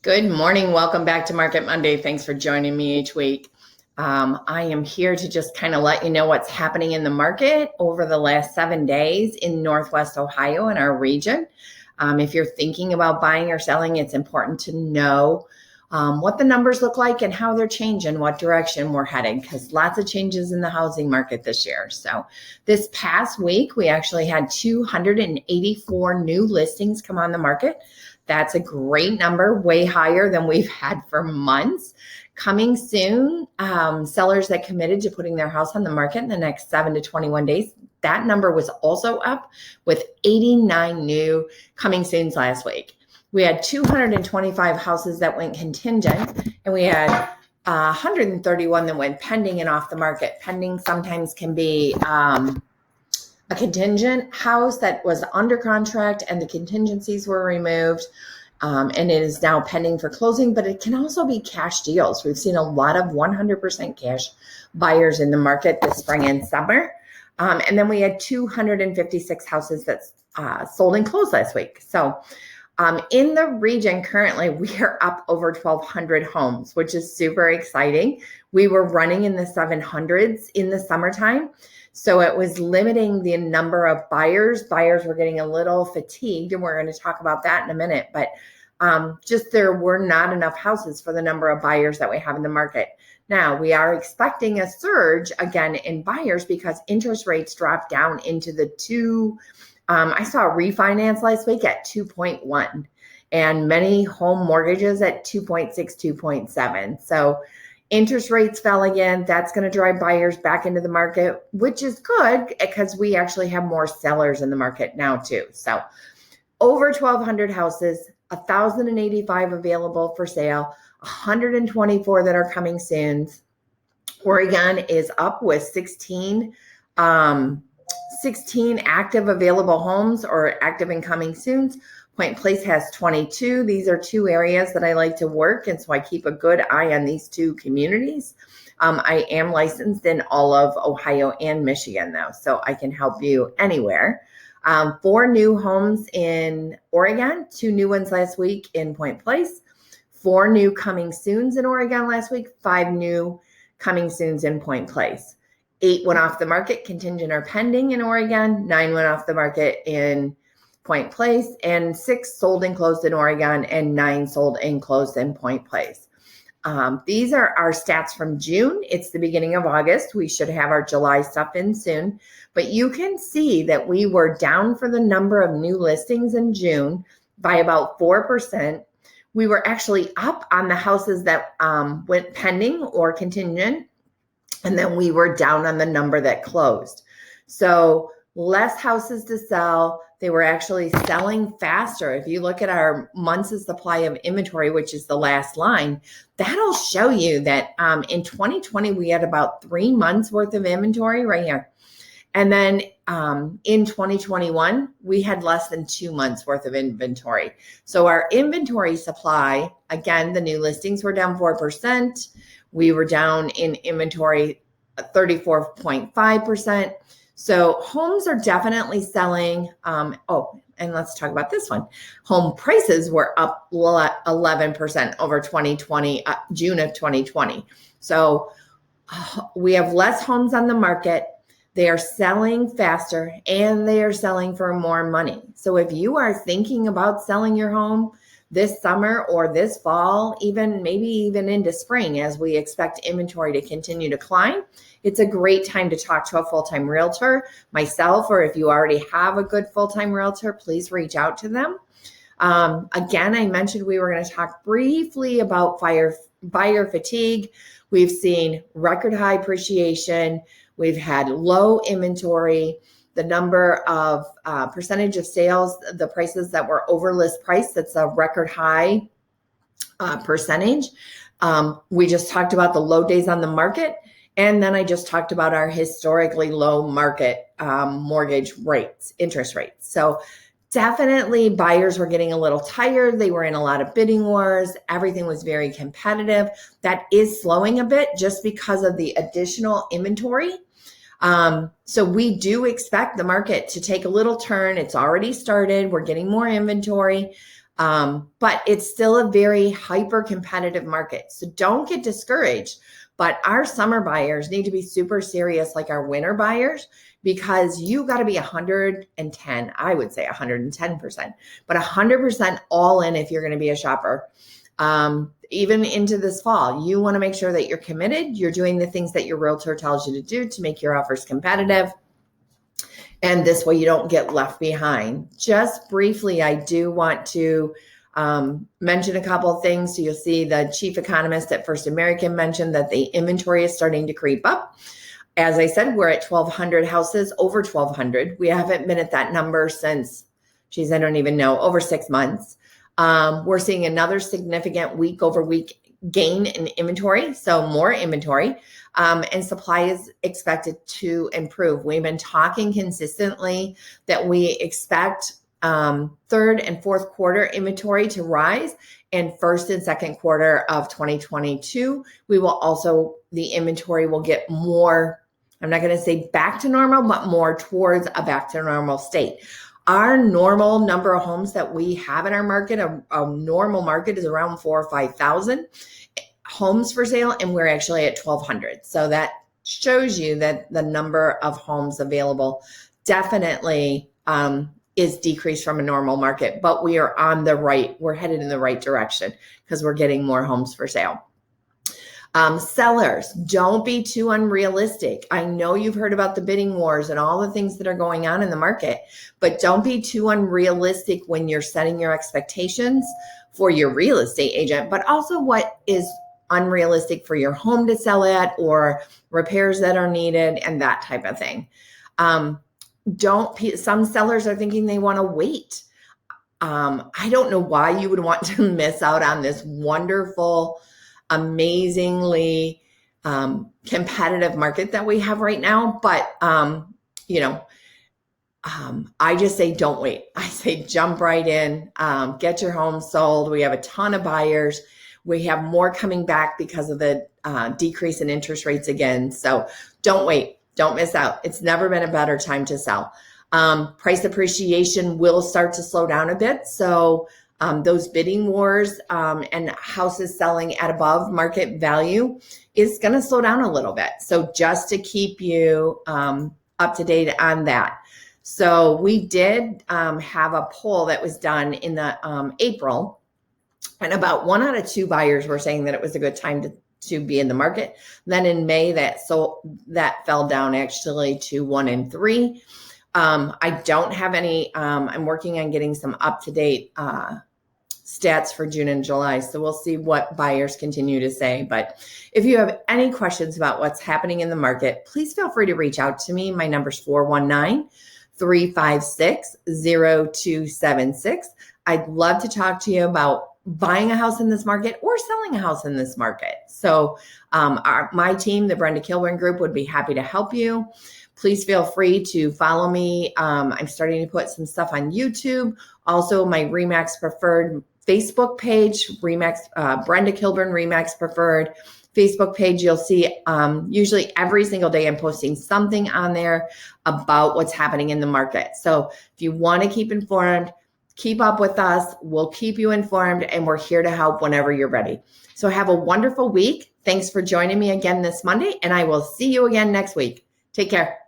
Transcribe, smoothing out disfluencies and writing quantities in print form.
Good morning. Welcome back to Market Monday. Thanks for joining me each week. I am here to just kind of let you know what's happening in the market over the last 7 days in Northwest Ohio in our region. If you're thinking about buying or selling, it's important to know what the numbers look like and how they're changing, what direction we're heading, because lots of changes in the housing market this year. So this past week, we actually had 284 new listings come on the market. That's a great number, way higher than we've had for months. Coming soon, sellers that committed to putting their house on the market in the next 7 to 21 days, that number was also up with 89 new coming soons last week. We had 225 houses that went contingent, and we had 131 that went pending and off the market. Pending sometimes can be a contingent house that was under contract and the contingencies were removed, and it is now pending for closing, but it can also be cash deals. We've seen a lot of 100% cash buyers in the market this spring and summer. And then we had 256 houses that sold and closed last week. So in the region currently, we are up over 1,200 homes, which is super exciting. We were running in the 700s in the summertime. So it was limiting the number of buyers. Buyers were getting a little fatigued, and we're going to talk about that in a minute. But just there were not enough houses for the number of buyers that we have in the market. Now, we are expecting a surge again in buyers because interest rates dropped down into the I saw a refinance last week at 2.1 and many home mortgages at 2.6, 2.7. So interest rates fell again. That's going to drive buyers back into the market, which is good because we actually have more sellers in the market now too. So over 1,200 houses, 1,085 available for sale, 124 that are coming soon. Oregon is up with 16 active available homes or active and coming soon. Point Place has 22. These are two areas that I like to work, and so I keep a good eye on these two communities. I am licensed in all of Ohio and Michigan, though, so I can help you anywhere. 4 new homes in Oregon, 2 new ones last week in Point Place, 4 new coming soons in Oregon last week, 5 new coming soons in Point Place. 8 went off the market, contingent or pending in Oregon, 9 went off the market in Point Place, and 6 sold and closed in Oregon, and 9 sold and closed in Point Place. These are our stats from June. It's the beginning of August. We should have our July stuff in soon, but you can see that we were down for the number of new listings in June by about 4%. We were actually up on the houses that went pending or contingent, and then we were down on the number that closed. So less houses to sell. They were actually selling faster. If you look at our months of supply of inventory, which is the last line, that'll show you that in 2020, we had about 3 months worth of inventory right here. And then in 2021, we had less than 2 months worth of inventory. So our inventory supply, again, the new listings were down 4%. We were down in inventory 34.5%. So homes are definitely selling. And let's talk about this one. Home prices were up 11% over 2020, June of 2020. So we have less homes on the market. They are selling faster and they are selling for more money. So if you are thinking about selling your home this summer or this fall, maybe even into spring, as we expect inventory to continue to climb, it's a great time to talk to a full-time realtor, myself, or if you already have a good full-time realtor, please reach out to them. Again, I mentioned we were going to talk briefly about buyer fatigue. We've seen record high appreciation. We've had low inventory. The number of percentage of sales, the prices that were over list price, that's a record high percentage. We just talked about the low days on the market. And then I just talked about our historically low market mortgage rates, interest rates. So definitely buyers were getting a little tired. They were in a lot of bidding wars. Everything was very competitive. That is slowing a bit just because of the additional inventory. So we do expect the market to take a little turn. It's already started. We're getting more inventory. But it's still a very hyper competitive market. So don't get discouraged. But our summer buyers need to be super serious like our winter buyers, because you got to be 110, I would say 110%, but 100% all in if you're going to be a shopper. Even into this fall, you want to make sure that you're committed. You're doing the things that your realtor tells you to do to make your offers competitive. And this way you don't get left behind. Just briefly, I do want to mention a couple of things. So you'll see the chief economist at First American mentioned that the inventory is starting to creep up. As I said, we're at 1,200 houses, over 1,200. We haven't been at that number since, I don't even know, over 6 months. We're seeing another significant week over week gain in inventory, so more inventory, and supply is expected to improve. We've been talking consistently that we expect third and fourth quarter inventory to rise, and first and second quarter of 2022, the inventory will get more, I'm not going to say back to normal, but more towards a back to normal state. Our normal number of homes that we have in our market, a normal market is around 4,000 or 5,000 homes for sale, and we're actually at 1,200. So that shows you that the number of homes available definitely is decreased from a normal market, but we're headed in the right direction because we're getting more homes for sale. Sellers, don't be too unrealistic. I know you've heard about the bidding wars and all the things that are going on in the market, but don't be too unrealistic when you're setting your expectations for your real estate agent, but also what is unrealistic for your home to sell at, or repairs that are needed and that type of thing. Some sellers are thinking they want to wait. I don't know why you would want to miss out on this wonderful, amazingly competitive market that we have right now. But, I just say, don't wait. I say, jump right in, get your home sold. We have a ton of buyers. We have more coming back because of the decrease in interest rates again. So don't wait. Don't miss out. It's never been a better time to sell. Price appreciation will start to slow down a bit. So those bidding wars and houses selling at above market value is going to slow down a little bit. So just to keep you up to date on that. So we did have a poll that was done in the April, and about 1 out of 2 buyers were saying that it was a good time to be in the market. Then in May, that fell down actually to 1 in 3. I don't have any, I'm working on getting some up-to-date stats for June and July. So we'll see what buyers continue to say. But if you have any questions about what's happening in the market, please feel free to reach out to me. My number is 419-356-0276. I'd love to talk to you about buying a house in this market or selling a house in this market. So my team, the Brenda K Group, would be happy to help you. Please feel free to follow me. I'm starting to put some stuff on YouTube. Also, my RE/MAX Preferred Facebook page, Brenda Kilburn RE/MAX Preferred Facebook page. You'll see usually every single day I'm posting something on there about what's happening in the market. So if you want to keep informed, keep up with us. We'll keep you informed, and we're here to help whenever you're ready. So have a wonderful week. Thanks for joining me again this Monday, and I will see you again next week. Take care.